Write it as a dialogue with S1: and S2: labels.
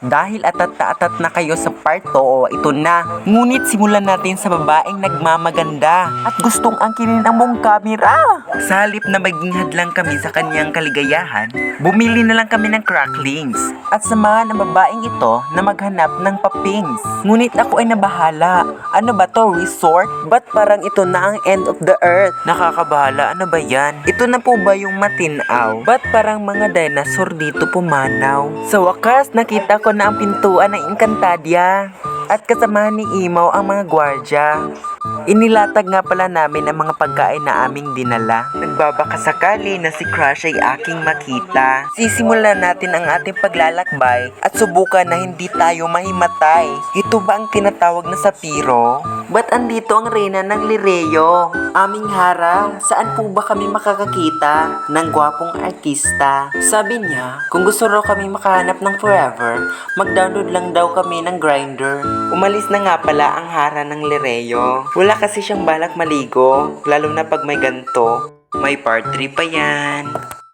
S1: Dahil atat na atat na kayo sa part 2, ito na. Ngunit simulan natin sa babaeng nagmamaganda at gustong angkinin ang mong kamera. Sa halip na maging hadlang kami sa kanyang kaligayahan, bumili na lang kami ng cracklings at samahan ang babaeng ito na maghanap ng papings. Ngunit ako ay nabahala. Ano ba to, resort? Ba't parang ito na ang end of the earth? Nakakabahala, ano ba yan? Ito na po ba yung matinaw? Ba't parang mga dinosaur dito pumanaw? Sa wakas, nakita ko na ang pintuan ng Encantadia at kasamahan ni Imaw ang mga gwardya. Inilatag nga pala namin ang mga pagkain na aming dinala. Nagbabakasakali na si Crush ay aking makita. Sisimulan natin ang ating paglalakbay at subukan na hindi tayo mahimatay. Ito ba ang tinatawag na sapiro? Ba't andito ang reyna ng Lireo? Aming Hara, saan po ba kami makakakita ng gwapong artista? Sabi niya, kung gusto raw kami makahanap ng forever, mag-download lang daw kami ng Grindr. Umalis na nga pala ang Hara ng Lireo. Wala kasi siyang balak maligo, lalo na pag may ganto. May part 3 pa yan.